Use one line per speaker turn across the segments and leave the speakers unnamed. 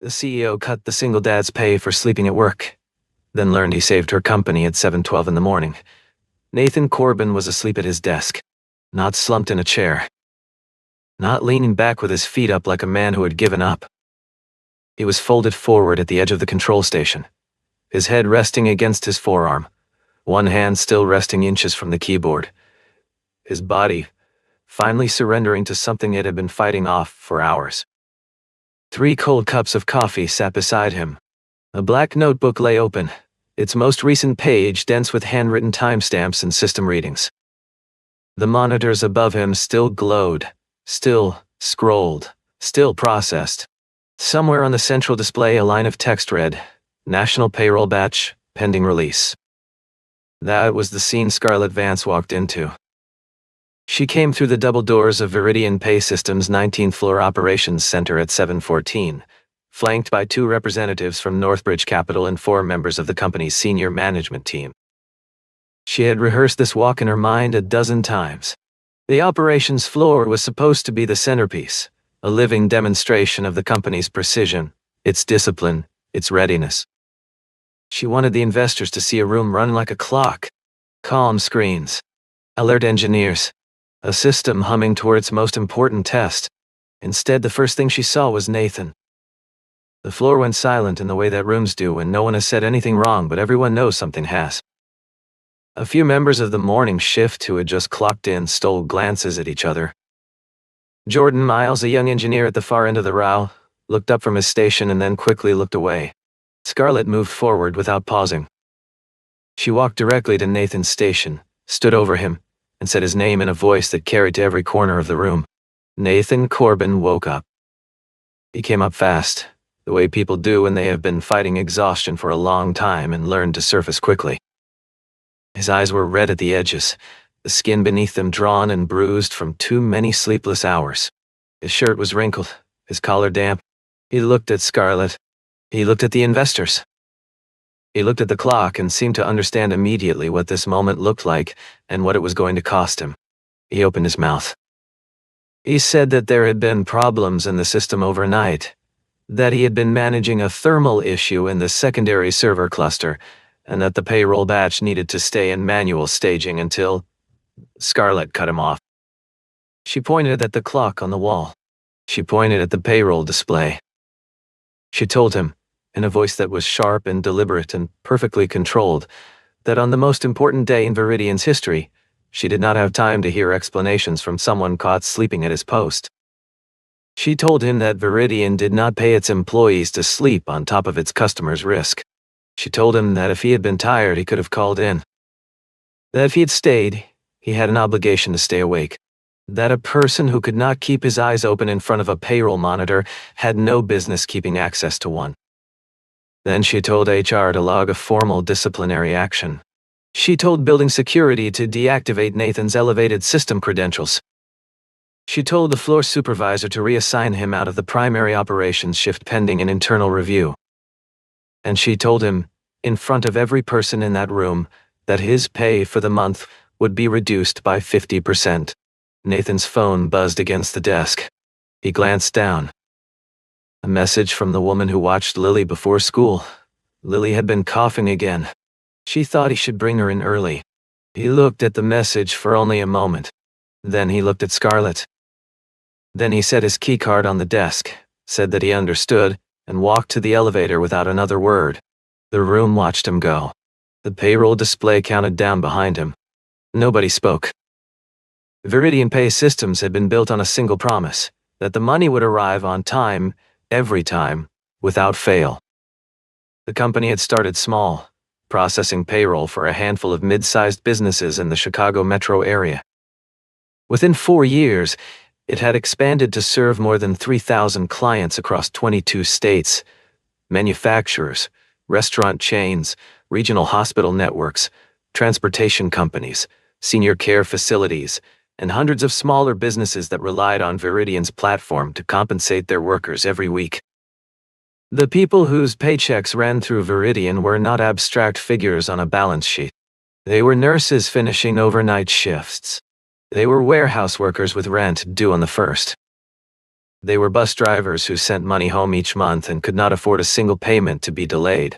The CEO cut the single dad's pay for sleeping at work, then learned he saved her company at 7:12 in the morning. Nathan Corbin was asleep at his desk, not slumped in a chair, not leaning back with his feet up like a man who had given up. He was folded forward at the edge of the control station, his head resting against his forearm, one hand still resting inches from the keyboard. His body finally surrendering to something it had been fighting off for hours. 3 cold cups of coffee sat beside him. A black notebook lay open, its most recent page dense with handwritten timestamps and system readings. The monitors above him still glowed, still scrolled, still processed. Somewhere on the central display a line of text read, "National Payroll Batch, pending release." That was the scene Scarlett Vance walked into. She came through the double doors of Veridian Pay Systems' 19th floor operations center at 7:14, flanked by 2 representatives from Northbridge Capital and 4 members of the company's senior management team. She had rehearsed this walk in her mind a dozen times. The operations floor was supposed to be the centerpiece, a living demonstration of the company's precision, its discipline, its readiness. She wanted the investors to see a room run like a clock, calm screens, alert engineers, a system humming toward its most important test. Instead, the first thing she saw was Nathan. The floor went silent in the way that rooms do when no one has said anything wrong but everyone knows something has. A few members of the morning shift who had just clocked in stole glances at each other. Jordan Miles, a young engineer at the far end of the row, looked up from his station and then quickly looked away. Scarlett moved forward without pausing. She walked directly to Nathan's station, stood over him, and said his name in a voice that carried to every corner of the room. Nathan Corbin woke up. He came up fast, the way people do when they have been fighting exhaustion for a long time and learn to surface quickly. His eyes were red at the edges, the skin beneath them drawn and bruised from too many sleepless hours. His shirt was wrinkled, his collar damp. He looked at Scarlett. He looked at the investors. He looked at the clock and seemed to understand immediately what this moment looked like and what it was going to cost him. He opened his mouth. He said that there had been problems in the system overnight, that he had been managing a thermal issue in the secondary server cluster, and that the payroll batch needed to stay in manual staging until... Scarlett cut him off. She pointed at the clock on the wall. She pointed at the payroll display. She told him, in a voice that was sharp and deliberate and perfectly controlled, that on the most important day in Veridian's history, she did not have time to hear explanations from someone caught sleeping at his post. She told him that Veridian did not pay its employees to sleep on top of its customers' risk. She told him that if he had been tired, he could have called in. That if he had stayed, he had an obligation to stay awake. That a person who could not keep his eyes open in front of a payroll monitor had no business keeping access to one. Then she told HR to log a formal disciplinary action. She told building security to deactivate Nathan's elevated system credentials. She told the floor supervisor to reassign him out of the primary operations shift pending an internal review. And she told him, in front of every person in that room, that his pay for the month would be reduced by 50%. Nathan's phone buzzed against the desk. He glanced down. A message from the woman who watched Lily before school. Lily had been coughing again. She thought he should bring her in early. He looked at the message for only a moment. Then he looked at Scarlett. Then he set his keycard on the desk, said that he understood, and walked to the elevator without another word. The room watched him go. The payroll display counted down behind him. Nobody spoke. Veridian Pay Systems had been built on a single promise, that the money would arrive on time, every time, without fail. The company had started small, processing payroll for a handful of mid-sized businesses in the Chicago metro area. Within 4 years, it had expanded to serve more than 3,000 clients across 22 states, manufacturers, restaurant chains, regional hospital networks, transportation companies, senior care facilities, and hundreds of smaller businesses that relied on Veridian's platform to compensate their workers every week. The people whose paychecks ran through Veridian were not abstract figures on a balance sheet. They were nurses finishing overnight shifts. They were warehouse workers with rent due on the 1st. They were bus drivers who sent money home each month and could not afford a single payment to be delayed.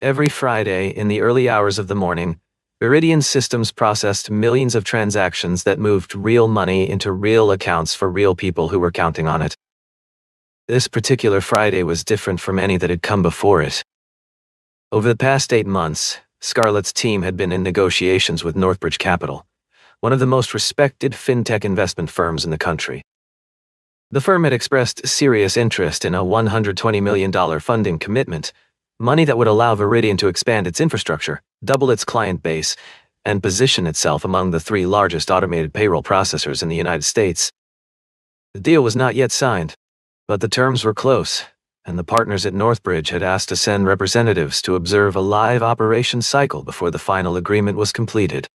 Every Friday, in the early hours of the morning, Viridian Systems processed millions of transactions that moved real money into real accounts for real people who were counting on it. This particular Friday was different from any that had come before it. Over the past 8 months, Scarlett's team had been in negotiations with Northbridge Capital, one of the most respected fintech investment firms in the country. The firm had expressed serious interest in a $120 million funding commitment, money that would allow Viridian to expand its infrastructure, double its client base, and position itself among the 3 largest automated payroll processors in the United States. The deal was not yet signed, but the terms were close, and the partners at Northbridge had asked to send representatives to observe a live operation cycle before the final agreement was completed.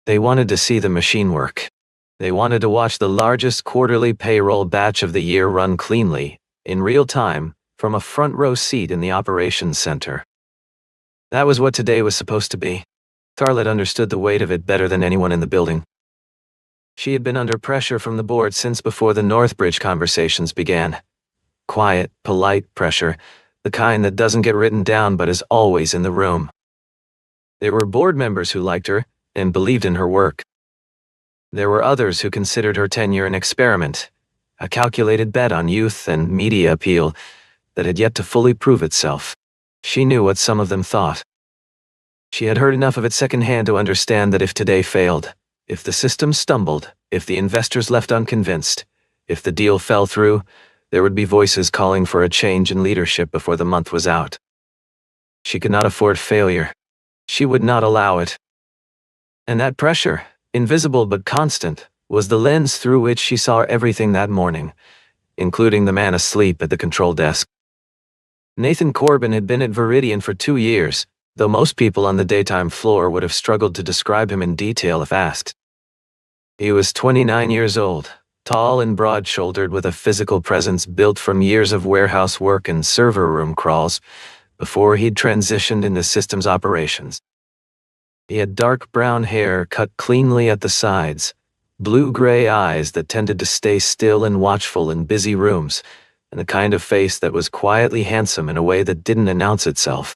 They wanted to see the machine work. They wanted to watch the largest quarterly payroll batch of the year run cleanly, in real time, from a front-row seat in the operations center. That was what today was supposed to be. Scarlett understood the weight of it better than anyone in the building. She had been under pressure from the board since before the Northbridge conversations began. Quiet, polite pressure, the kind that doesn't get written down but is always in the room. There were board members who liked her and believed in her work. There were others who considered her tenure an experiment, a calculated bet on youth and media appeal that had yet to fully prove itself. She knew what some of them thought. She had heard enough of it secondhand to understand that if today failed, if the system stumbled, if the investors left unconvinced, if the deal fell through, there would be voices calling for a change in leadership before the month was out. She could not afford failure. She would not allow it. And that pressure, invisible but constant, was the lens through which she saw everything that morning, including the man asleep at the control desk. Nathan Corbin had been at Viridian for 2 years, though most people on the daytime floor would have struggled to describe him in detail if asked. He was 29 years old, tall and broad-shouldered with a physical presence built from years of warehouse work and server room crawls before he'd transitioned into systems operations. He had dark brown hair cut cleanly at the sides, blue-gray eyes that tended to stay still and watchful in busy rooms, and the kind of face that was quietly handsome in a way that didn't announce itself.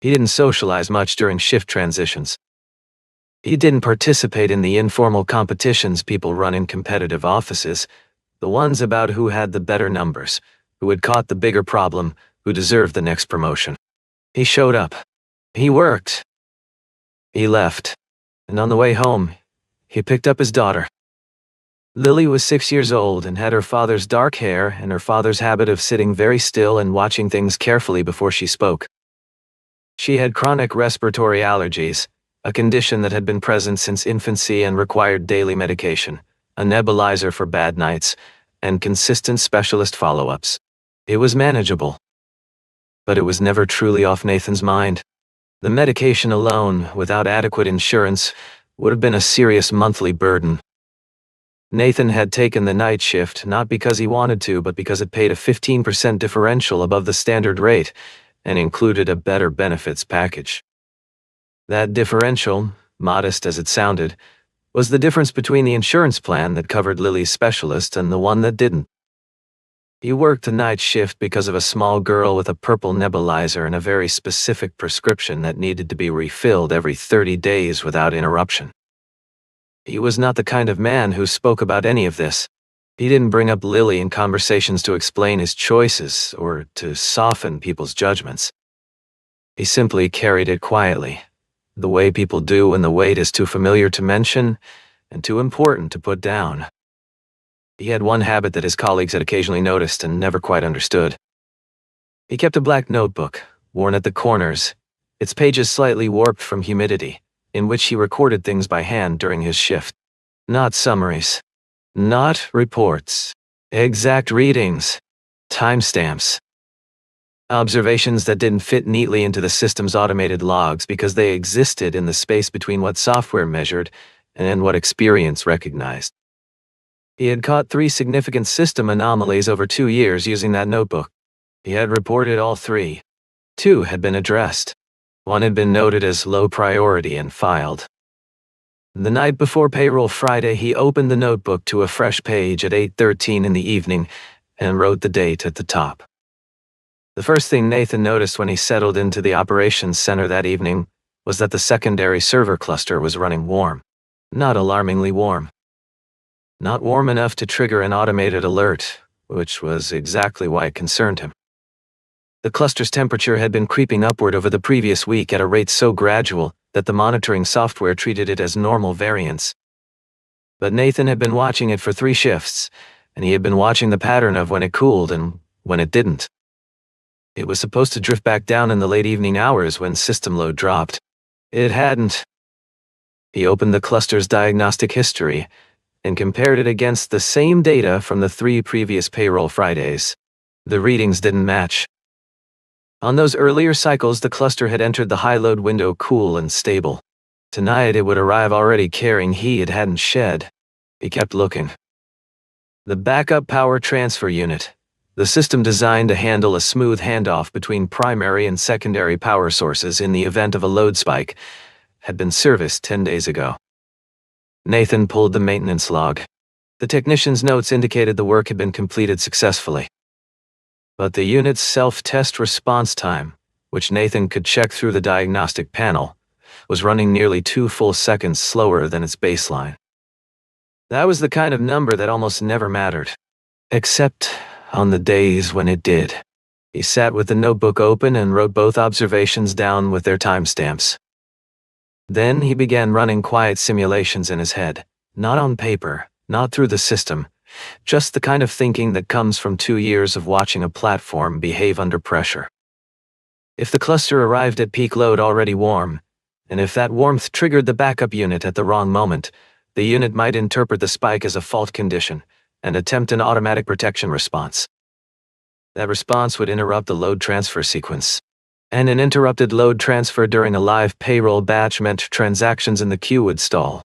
He didn't socialize much during shift transitions. He didn't participate in the informal competitions people run in competitive offices, the ones about who had the better numbers, who had caught the bigger problem, who deserved the next promotion. He showed up. He worked. He left. And on the way home, he picked up his daughter. Lily was 6 years old and had her father's dark hair and her father's habit of sitting very still and watching things carefully before she spoke. She had chronic respiratory allergies, a condition that had been present since infancy and required daily medication, a nebulizer for bad nights, and consistent specialist follow-ups. It was manageable. But it was never truly off Nathan's mind. The medication alone, without adequate insurance, would have been a serious monthly burden. Nathan had taken the night shift not because he wanted to, but because it paid a 15% differential above the standard rate and included a better benefits package. That differential, modest as it sounded, was the difference between the insurance plan that covered Lily's specialist and the one that didn't. He worked the night shift because of a small girl with a purple nebulizer and a very specific prescription that needed to be refilled every 30 days without interruption. He was not the kind of man who spoke about any of this. He didn't bring up Lily in conversations to explain his choices or to soften people's judgments. He simply carried it quietly, the way people do when the weight is too familiar to mention and too important to put down. He had one habit that his colleagues had occasionally noticed and never quite understood. He kept a black notebook, worn at the corners, its pages slightly warped from humidity, in which he recorded things by hand during his shift. Not summaries. Not reports. Exact readings. Timestamps. Observations that didn't fit neatly into the system's automated logs because they existed in the space between what software measured and what experience recognized. He had caught 3 significant system anomalies over 2 years using that notebook. He had reported all 3. 2 had been addressed. 1 had been noted as low priority and filed. The night before payroll Friday, he opened the notebook to a fresh page at 8:13 in the evening and wrote the date at the top. The first thing Nathan noticed when he settled into the operations center that evening was that the secondary server cluster was running warm. Not alarmingly warm. Not warm enough to trigger an automated alert, which was exactly why it concerned him. The cluster's temperature had been creeping upward over the previous week at a rate so gradual that the monitoring software treated it as normal variance. But Nathan had been watching it for 3 shifts, and he had been watching the pattern of when it cooled and when it didn't. It was supposed to drift back down in the late evening hours when system load dropped. It hadn't. He opened the cluster's diagnostic history and compared it against the same data from the 3 previous payroll Fridays. The readings didn't match. On those earlier cycles, the cluster had entered the high load window cool and stable. Tonight, it would arrive already carrying heat it hadn't shed. He kept looking. The backup power transfer unit, the system designed to handle a smooth handoff between primary and secondary power sources in the event of a load spike, had been serviced 10 days ago. Nathan pulled the maintenance log. The technician's notes indicated the work had been completed successfully. But the unit's self-test response time, which Nathan could check through the diagnostic panel, was running nearly 2 full seconds slower than its baseline. That was the kind of number that almost never mattered. Except on the days when it did. He sat with the notebook open and wrote both observations down with their timestamps. Then he began running quiet simulations in his head, not on paper, not through the system, just the kind of thinking that comes from 2 years of watching a platform behave under pressure. If the cluster arrived at peak load already warm, and if that warmth triggered the backup unit at the wrong moment, the unit might interpret the spike as a fault condition and attempt an automatic protection response. That response would interrupt the load transfer sequence. And an interrupted load transfer during a live payroll batch meant transactions in the queue would stall.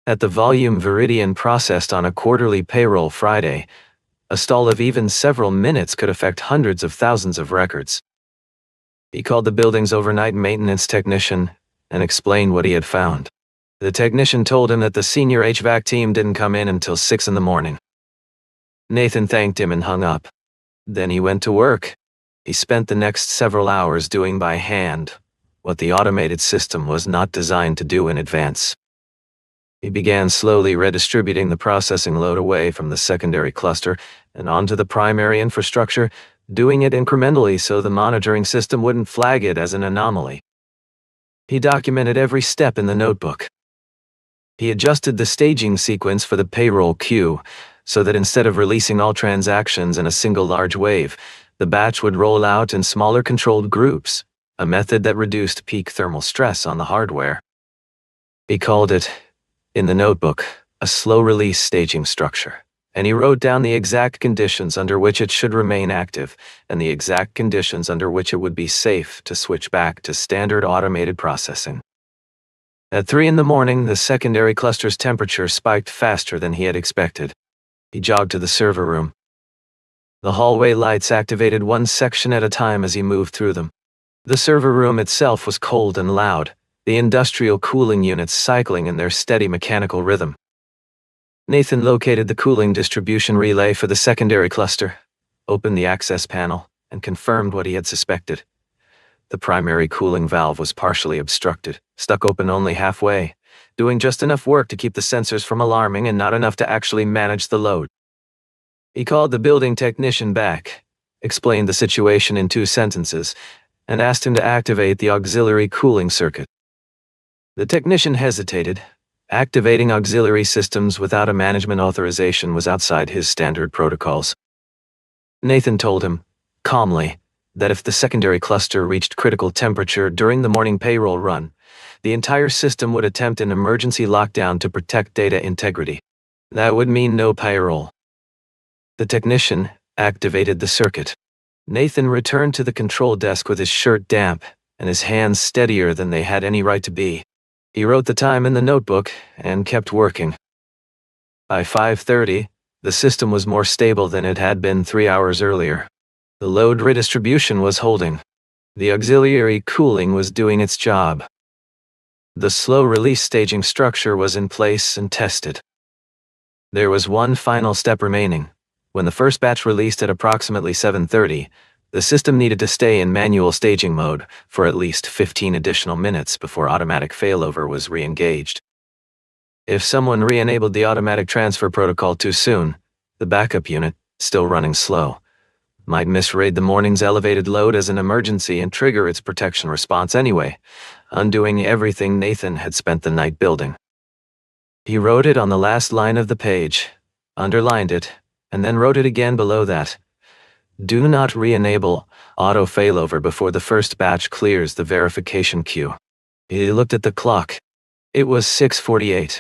At the volume Viridian processed on a quarterly payroll Friday, a stall of even several minutes could affect hundreds of thousands of records. He called the building's overnight maintenance technician and explained what he had found. The technician told him that the senior HVAC team didn't come in until 6 in the morning. Nathan thanked him and hung up. Then he went to work. He spent the next several hours doing by hand what the automated system was not designed to do in advance. He began slowly redistributing the processing load away from the secondary cluster and onto the primary infrastructure, doing it incrementally so the monitoring system wouldn't flag it as an anomaly. He documented every step in the notebook. He adjusted the staging sequence for the payroll queue so that instead of releasing all transactions in a single large wave, the batch would roll out in smaller controlled groups, a method that reduced peak thermal stress on the hardware. He called it, in the notebook, a slow-release staging structure, and he wrote down the exact conditions under which it should remain active and the exact conditions under which it would be safe to switch back to standard automated processing. At 3 in the morning, the secondary cluster's temperature spiked faster than he had expected. He jogged to the server room. The hallway lights activated one section at a time as he moved through them. The server room itself was cold and loud, the industrial cooling units cycling in their steady mechanical rhythm. Nathan located the cooling distribution relay for the secondary cluster, opened the access panel, and confirmed what he had suspected. The primary cooling valve was partially obstructed, stuck open only halfway, doing just enough work to keep the sensors from alarming and not enough to actually manage the load. He called the building technician back, explained the situation in 2 sentences, and asked him to activate the auxiliary cooling circuit. The technician hesitated. Activating auxiliary systems without a management authorization was outside his standard protocols. Nathan told him, calmly, that if the secondary cluster reached critical temperature during the morning payroll run, the entire system would attempt an emergency lockdown to protect data integrity. That would mean no payroll. The technician activated the circuit. Nathan returned to the control desk with his shirt damp and his hands steadier than they had any right to be. He wrote the time in the notebook and kept working. By 5:30, the system was more stable than it had been 3 hours earlier. The load redistribution was holding. The auxiliary cooling was doing its job. The slow-release staging structure was in place and tested. There was one final step remaining. When the first batch released at approximately 7:30, the system needed to stay in manual staging mode for at least 15 additional minutes before automatic failover was re-engaged. If someone re-enabled the automatic transfer protocol too soon, the backup unit, still running slow, might misread the morning's elevated load as an emergency and trigger its protection response anyway, undoing everything Nathan had spent the night building. He wrote it on the last line of the page, underlined it, and then wrote it again below that. Do not re-enable auto failover before the first batch clears the verification queue. He looked at the clock. It was 6:48.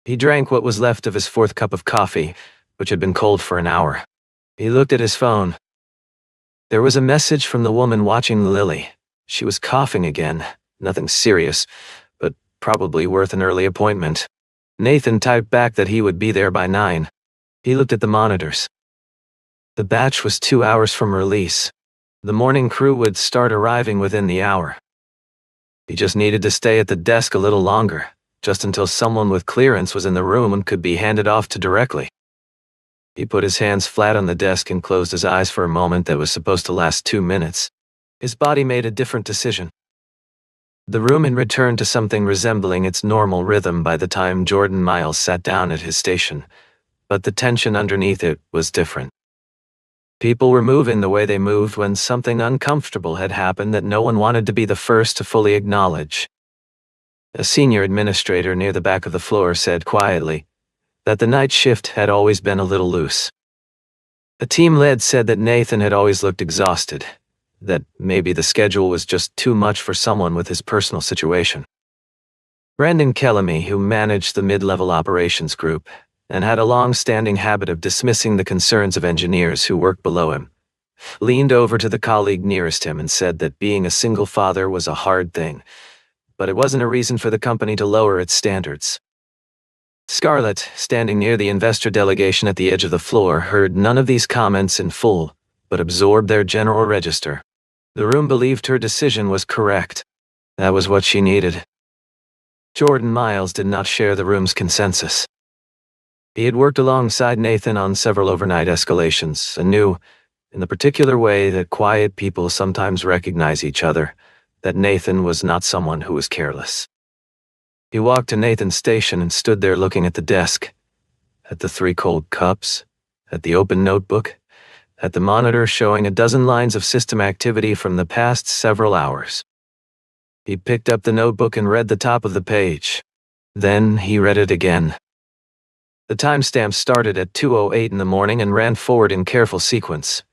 He drank what was left of his fourth cup of coffee, which had been cold for an hour. He looked at his phone. There was a message from the woman watching Lily. She was coughing again, nothing serious, but probably worth an early appointment. Nathan typed back that he would be there by 9. He looked at the monitors. The batch was 2 hours from release. The morning crew would start arriving within the hour. He just needed to stay at the desk a little longer, just until someone with clearance was in the room and could be handed off to directly. He put his hands flat on the desk and closed his eyes for a moment that was supposed to last 2 minutes. His body made a different decision. The room had returned to something resembling its normal rhythm by the time Jordan Miles sat down at his station, but the tension underneath it was different. People were moving the way they moved when something uncomfortable had happened that no one wanted to be the first to fully acknowledge. A senior administrator near the back of the floor said quietly that the night shift had always been a little loose. A team lead said that Nathan had always looked exhausted, that maybe the schedule was just too much for someone with his personal situation. Brandon Kellamy, who managed the mid-level operations group, and had a long-standing habit of dismissing the concerns of engineers who worked below him, leaned over to the colleague nearest him and said that being a single father was a hard thing, but it wasn't a reason for the company to lower its standards. Scarlett, standing near the investor delegation at the edge of the floor, heard none of these comments in full, but absorbed their general register. The room believed her decision was correct. That was what she needed. Jordan Miles did not share the room's consensus. He had worked alongside Nathan on several overnight escalations and knew, in the particular way that quiet people sometimes recognize each other, that Nathan was not someone who was careless. He walked to Nathan's station and stood there looking at the desk, at the 3 cold cups, at the open notebook, at the monitor showing a dozen lines of system activity from the past several hours. He picked up the notebook and read the top of the page. Then he read it again. The timestamp started at 2:08 in the morning and ran forward in careful sequence.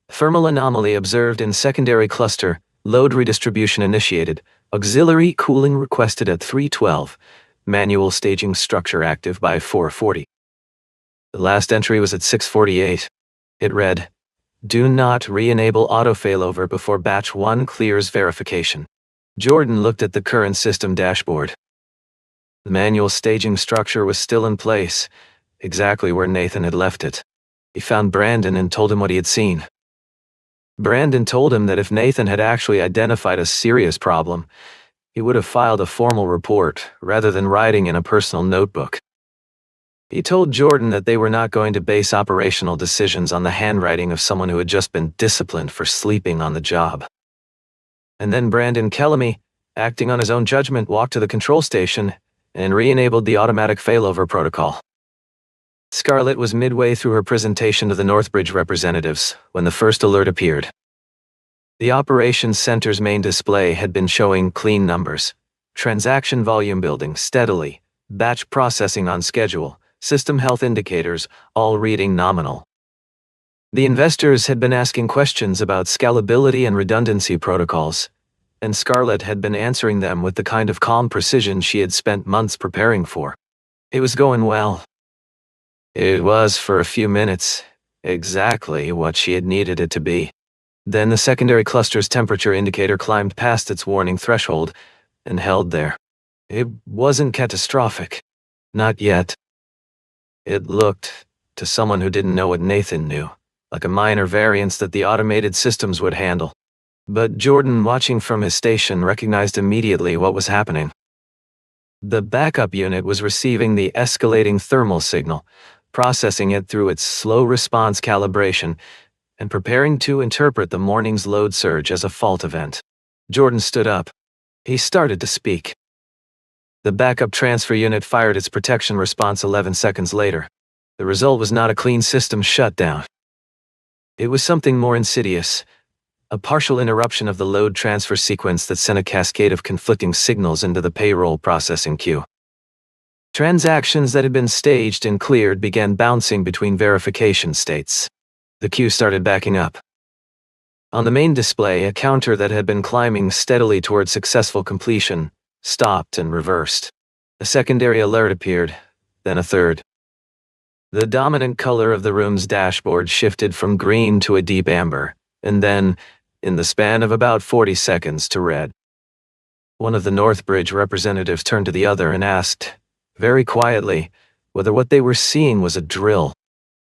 Thermal anomaly observed in secondary cluster, load redistribution initiated, auxiliary cooling requested at 3:12, manual staging structure active by 4:40. The last entry was at 6:48. It read, do not re-enable auto failover before batch 1 clears verification. Jordan looked at the current system dashboard. The manual staging structure was still in place, exactly where Nathan had left it. He found Brandon and told him what he had seen. Brandon told him that if Nathan had actually identified a serious problem, he would have filed a formal report rather than writing in a personal notebook. He told Jordan that they were not going to base operational decisions on the handwriting of someone who had just been disciplined for sleeping on the job. And then Brandon Kellamy, acting on his own judgment, walked to the control station and re-enabled the automatic failover protocol. Scarlett was midway through her presentation to the Northbridge representatives when the first alert appeared. The operations center's main display had been showing clean numbers, transaction volume building steadily, batch processing on schedule, system health indicators, all reading nominal. The investors had been asking questions about scalability and redundancy protocols, and Scarlett had been answering them with the kind of calm precision she had spent months preparing for. It was going well. It was, for a few minutes, exactly what she had needed it to be. Then the secondary cluster's temperature indicator climbed past its warning threshold and held there. It wasn't catastrophic. Not yet. It looked, to someone who didn't know what Nathan knew, like a minor variance that the automated systems would handle. But Jordan, watching from his station, recognized immediately what was happening. The backup unit was receiving the escalating thermal signal, processing it through its slow response calibration, and preparing to interpret the morning's load surge as a fault event. Jordan stood up. He started to speak. The backup transfer unit fired its protection response 11 seconds later. The result was not a clean system shutdown. It was something more insidious, a partial interruption of the load transfer sequence that sent a cascade of conflicting signals into the payroll processing queue. Transactions that had been staged and cleared began bouncing between verification states. The queue started backing up. On the main display, a counter that had been climbing steadily toward successful completion stopped and reversed. A secondary alert appeared, then a third. The dominant color of the room's dashboard shifted from green to a deep amber, and then, in the span of about 40 seconds, to red. One of the Northbridge representatives turned to the other and asked, very quietly, whether what they were seeing was a drill.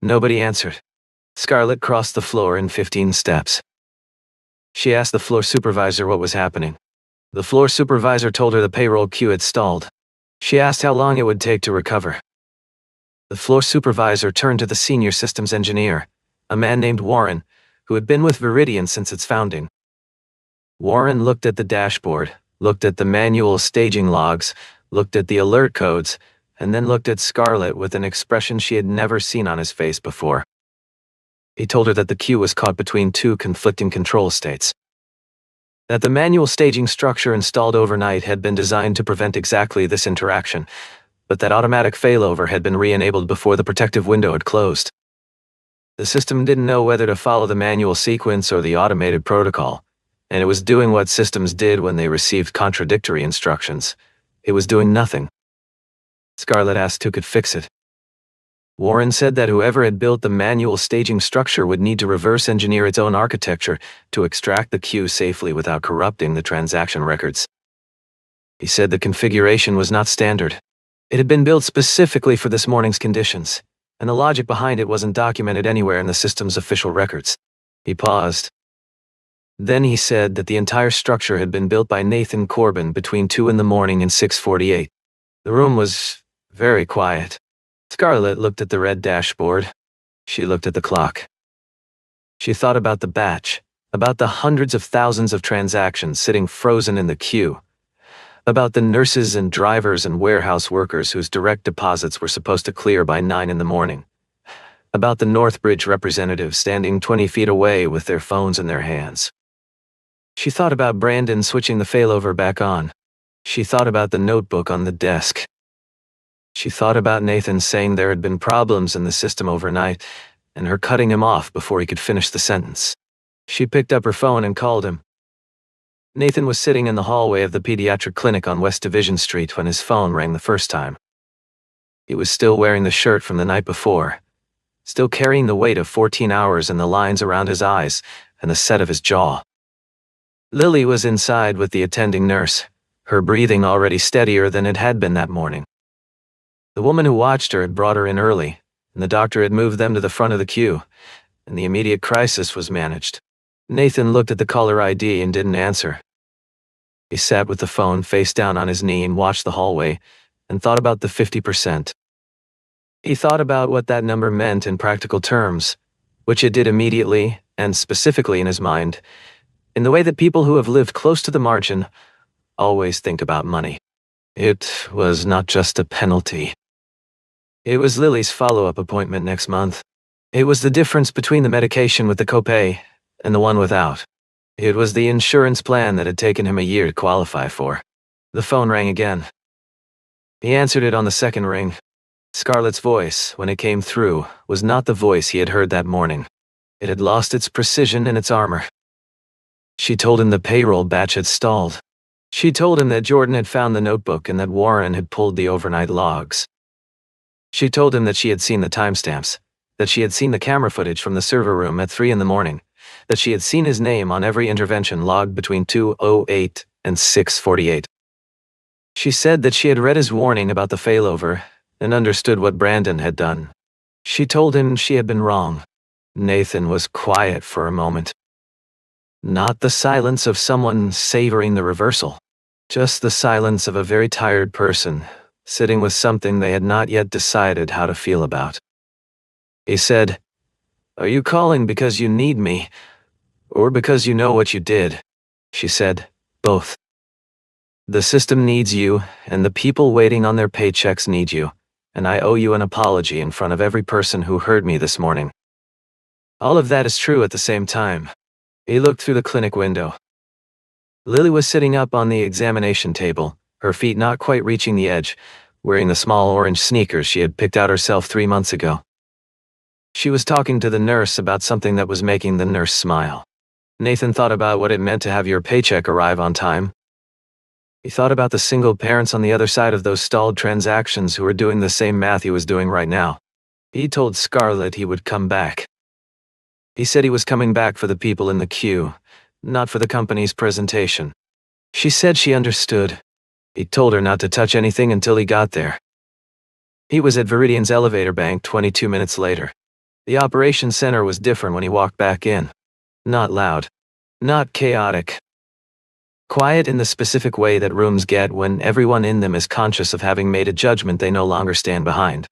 Nobody answered. Scarlett crossed the floor in 15 steps. She asked the floor supervisor what was happening. The floor supervisor told her the payroll queue had stalled. She asked how long it would take to recover. The floor supervisor turned to the senior systems engineer, a man named Warren, who had been with Viridian since its founding. Warren looked at the dashboard, looked at the manual staging logs, looked at the alert codes, and then looked at Scarlett with an expression she had never seen on his face before. He told her that the queue was caught between two conflicting control states. That the manual staging structure installed overnight had been designed to prevent exactly this interaction, but that automatic failover had been re-enabled before the protective window had closed. The system didn't know whether to follow the manual sequence or the automated protocol, and it was doing what systems did when they received contradictory instructions. It was doing nothing. Scarlett asked who could fix it. Warren said that whoever had built the manual staging structure would need to reverse engineer its own architecture to extract the queue safely without corrupting the transaction records. He said the configuration was not standard. It had been built specifically for this morning's conditions, and the logic behind it wasn't documented anywhere in the system's official records. He paused. Then he said that the entire structure had been built by Nathan Corbin between 2 in the morning and 6:48. The room was very quiet. Scarlett looked at the red dashboard. She looked at the clock. She thought about the batch, about the hundreds of thousands of transactions sitting frozen in the queue, about the nurses and drivers and warehouse workers whose direct deposits were supposed to clear by 9 in the morning, about the Northbridge representatives standing 20 feet away with their phones in their hands. She thought about Brandon switching the failover back on. She thought about the notebook on the desk. She thought about Nathan saying there had been problems in the system overnight, and her cutting him off before he could finish the sentence. She picked up her phone and called him. Nathan was sitting in the hallway of the pediatric clinic on West Division Street when his phone rang the first time. He was still wearing the shirt from the night before, still carrying the weight of 14 hours and the lines around his eyes and the set of his jaw. Lily was inside with the attending nurse, her breathing already steadier than it had been that morning. The woman who watched her had brought her in early, and the doctor had moved them to the front of the queue, and the immediate crisis was managed. Nathan looked at the caller ID and didn't answer. He sat with the phone face down on his knee and watched the hallway, and thought about the 50%. He thought about what that number meant in practical terms, which it did immediately, and specifically in his mind, in the way that people who have lived close to the margin always think about money. It was not just a penalty. It was Lily's follow-up appointment next month. It was the difference between the medication with the copay and the one without. It was the insurance plan that had taken him a year to qualify for. The phone rang again. He answered it on the second ring. Scarlett's voice, when it came through, was not the voice he had heard that morning. It had lost its precision and its armor. She told him the payroll batch had stalled. She told him that Jordan had found the notebook and that Warren had pulled the overnight logs. She told him that she had seen the timestamps, that she had seen the camera footage from the server room at 3 in the morning, that she had seen his name on every intervention logged between 2:08 and 6:48. She said that she had read his warning about the failover and understood what Brandon had done. She told him she had been wrong. Nathan was quiet for a moment. Not the silence of someone savoring the reversal, Just the silence of a very tired person, sitting with something they had not yet decided how to feel about. He said, "Are you calling because you need me, or because you know what you did?" She said, "Both. The system needs you, and the people waiting on their paychecks need you, and I owe you an apology in front of every person who heard me this morning." All of that is true at the same time. He looked through the clinic window. Lily was sitting up on the examination table, her feet not quite reaching the edge, wearing the small orange sneakers she had picked out herself 3 months ago. She was talking to the nurse about something that was making the nurse smile. Nathan thought about what it meant to have your paycheck arrive on time. He thought about the single parents on the other side of those stalled transactions who were doing the same math he was doing right now. He told Scarlett he would come back. He said he was coming back for the people in the queue, not for the company's presentation. She said she understood. He told her not to touch anything until he got there. He was at Viridian's elevator bank 22 minutes later. The operations center was different when he walked back in. Not loud. Not chaotic. Quiet in the specific way that rooms get when everyone in them is conscious of having made a judgment they no longer stand behind.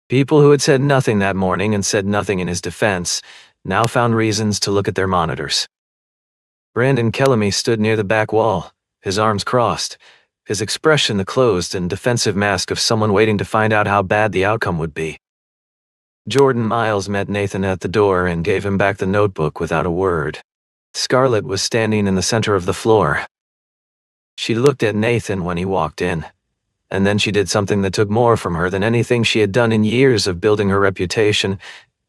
People who had said nothing that morning and said nothing in his defense now found reasons to look at their monitors. Brandon Kellamy stood near the back wall, his arms crossed, his expression the closed and defensive mask of someone waiting to find out how bad the outcome would be. Jordan Miles met Nathan at the door and gave him back the notebook without a word. Scarlett was standing in the center of the floor. She looked at Nathan when he walked in, and then she did something that took more from her than anything she had done in years of building her reputation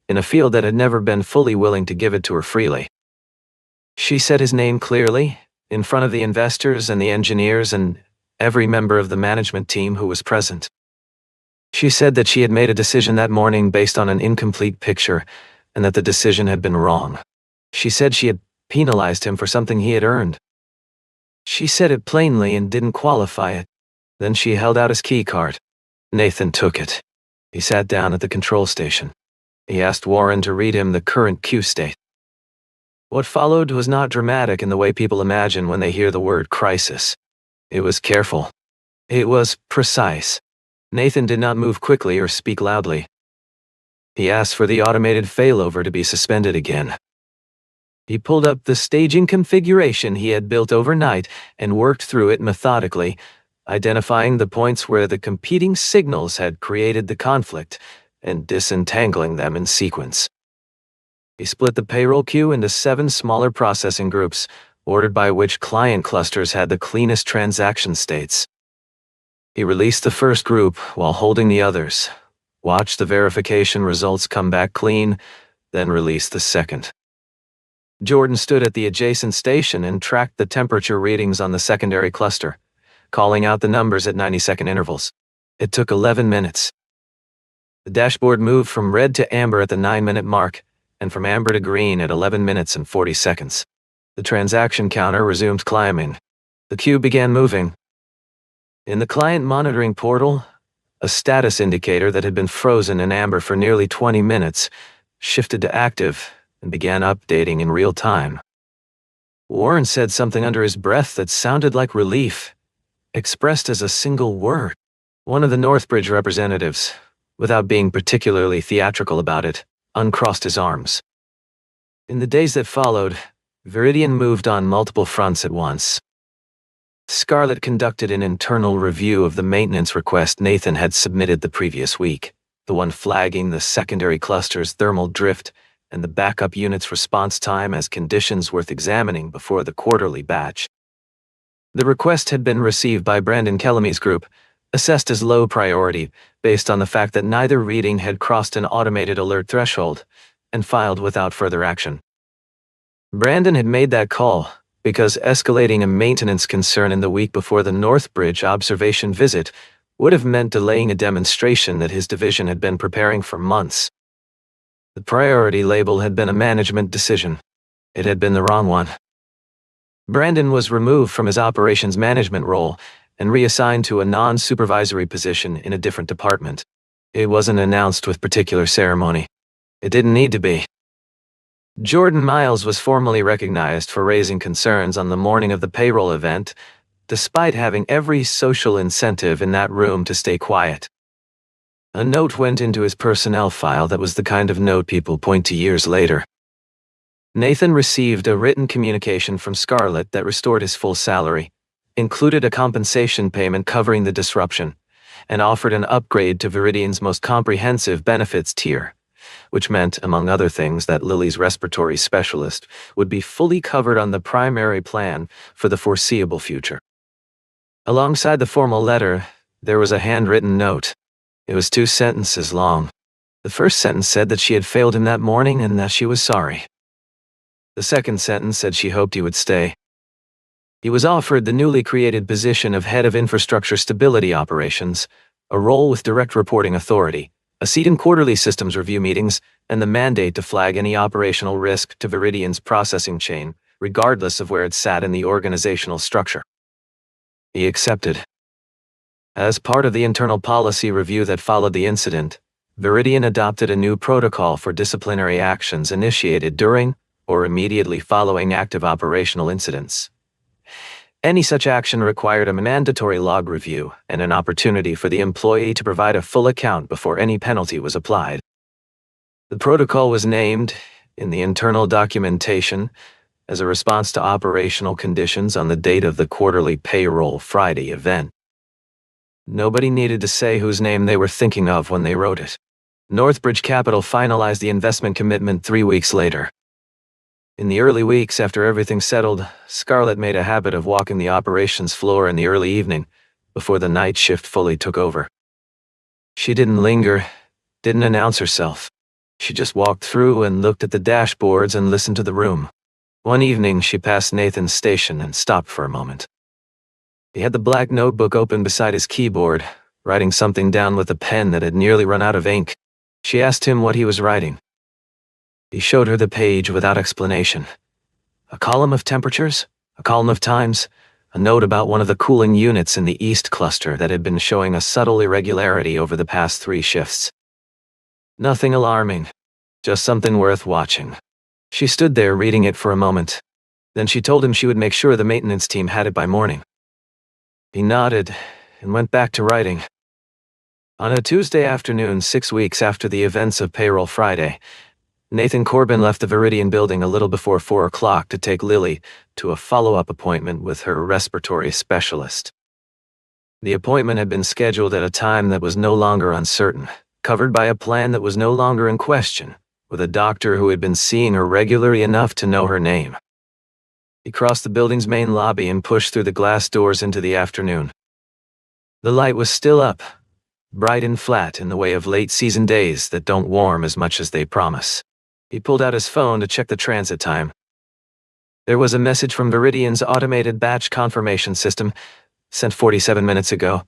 in a field that had never been fully willing to give it to her freely. She said his name clearly, in front of the investors and the engineers and every member of the management team who was present. She said that she had made a decision that morning based on an incomplete picture, and that the decision had been wrong. She said she had penalized him for something he had earned. She said it plainly and didn't qualify it. Then she held out his key card. Nathan took it. He sat down at the control station. He asked Warren to read him the current queue state. What followed was not dramatic in the way people imagine when they hear the word crisis. It was careful. It was precise. Nathan did not move quickly or speak loudly. He asked for the automated failover to be suspended again. He pulled up the staging configuration he had built overnight and worked through it methodically, identifying the points where the competing signals had created the conflict and disentangling them in sequence. He split the payroll queue into 7 smaller processing groups, ordered by which client clusters had the cleanest transaction states. He released the first group while holding the others, watched the verification results come back clean, then released the second. Jordan stood at the adjacent station and tracked the temperature readings on the secondary cluster, calling out the numbers at 90-second intervals. It took 11 minutes. The dashboard moved from red to amber at the 9-minute mark, and from amber to green at 11 minutes and 40 seconds. The transaction counter resumed climbing. The queue began moving. In the client monitoring portal, a status indicator that had been frozen in amber for nearly 20 minutes shifted to active and began updating in real time. Warren said something under his breath that sounded like relief, expressed as a single word. One of the Northbridge representatives, without being particularly theatrical about it, uncrossed his arms. In the days that followed, Viridian moved on multiple fronts at once. Scarlett conducted an internal review of the maintenance request Nathan had submitted the previous week, the one flagging the secondary cluster's thermal drift and the backup unit's response time as conditions worth examining before the quarterly batch. The request had been received by Brandon Kellamy's group, assessed as low priority based on the fact that neither reading had crossed an automated alert threshold, and filed without further action. Brandon had made that call because escalating a maintenance concern in the week before the Northbridge observation visit would have meant delaying a demonstration that his division had been preparing for months. The priority label had been a management decision. It had been the wrong one. Brandon was removed from his operations management role and reassigned to a non-supervisory position in a different department. It wasn't announced with particular ceremony. It didn't need to be. Jordan Miles was formally recognized for raising concerns on the morning of the payroll event, despite having every social incentive in that room to stay quiet. A note went into his personnel file that was the kind of note people point to years later. Nathan received a written communication from Scarlett that restored his full salary, included a compensation payment covering the disruption, and offered an upgrade to Viridian's most comprehensive benefits tier, which meant, among other things, that Lily's respiratory specialist would be fully covered on the primary plan for the foreseeable future. Alongside the formal letter, there was a handwritten note. It was 2 sentences long. The first sentence said that she had failed him that morning and that she was sorry. The second sentence said she hoped he would stay. He was offered the newly created position of Head of Infrastructure Stability Operations, a role with direct reporting authority, a seat in quarterly systems review meetings, and the mandate to flag any operational risk to Viridian's processing chain, regardless of where it sat in the organizational structure. He accepted. As part of the internal policy review that followed the incident, Viridian adopted a new protocol for disciplinary actions initiated during or immediately following active operational incidents. Any such action required a mandatory log review and an opportunity for the employee to provide a full account before any penalty was applied. The protocol was named, in the internal documentation, as a response to operational conditions on the date of the quarterly Payroll Friday event. Nobody needed to say whose name they were thinking of when they wrote it. Northbridge Capital finalized the investment commitment 3 weeks later. In the early weeks after everything settled, Scarlett made a habit of walking the operations floor in the early evening, before the night shift fully took over. She didn't linger, didn't announce herself. She just walked through and looked at the dashboards and listened to the room. One evening, she passed Nathan's station and stopped for a moment. He had the black notebook open beside his keyboard, writing something down with a pen that had nearly run out of ink. She asked him what he was writing. He showed her the page without explanation. A column of temperatures, a column of times, a note about one of the cooling units in the East cluster that had been showing a subtle irregularity over the past 3 shifts. Nothing alarming, just something worth watching. She stood there reading it for a moment. Then she told him she would make sure the maintenance team had it by morning. He nodded and went back to writing. On a Tuesday afternoon 6 weeks after the events of Payroll Friday, Nathan Corbin left the Viridian building a little before 4 o'clock to take Lily to a follow-up appointment with her respiratory specialist. The appointment had been scheduled at a time that was no longer uncertain, covered by a plan that was no longer in question, with a doctor who had been seeing her regularly enough to know her name. He crossed the building's main lobby and pushed through the glass doors into the afternoon. The light was still up, bright and flat in the way of late-season days that don't warm as much as they promise. He pulled out his phone to check the transit time. There was a message from Viridian's automated batch confirmation system, sent 47 minutes ago.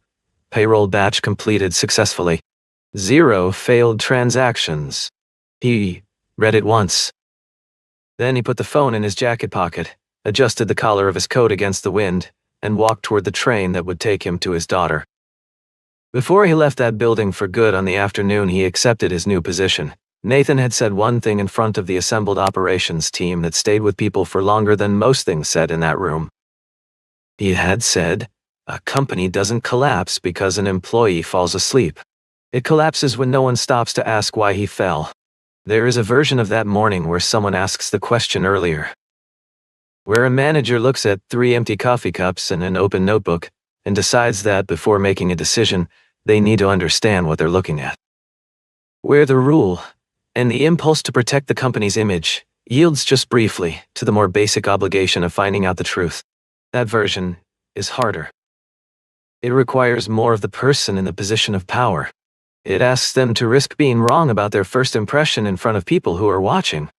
Payroll batch completed successfully. 0 failed transactions. He read it once. Then he put the phone in his jacket pocket, adjusted the collar of his coat against the wind, and walked toward the train that would take him to his daughter. Before he left that building for good on the afternoon he accepted his new position, Nathan had said one thing in front of the assembled operations team that stayed with people for longer than most things said in that room. He had said, a company doesn't collapse because an employee falls asleep. It collapses when no one stops to ask why he fell. There is a version of that morning where someone asks the question earlier, where a manager looks at 3 empty coffee cups and an open notebook, and decides that before making a decision, they need to understand what they're looking at. Where the rule, and the impulse to protect the company's image, yields just briefly to the more basic obligation of finding out the truth. That version is harder. It requires more of the person in the position of power. It asks them to risk being wrong about their first impression in front of people who are watching.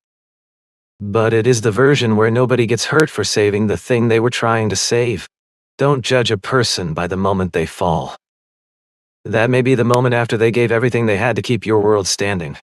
But it is the version where nobody gets hurt for saving the thing they were trying to save. Don't judge a person by the moment they fall. That may be the moment after they gave everything they had to keep your world standing.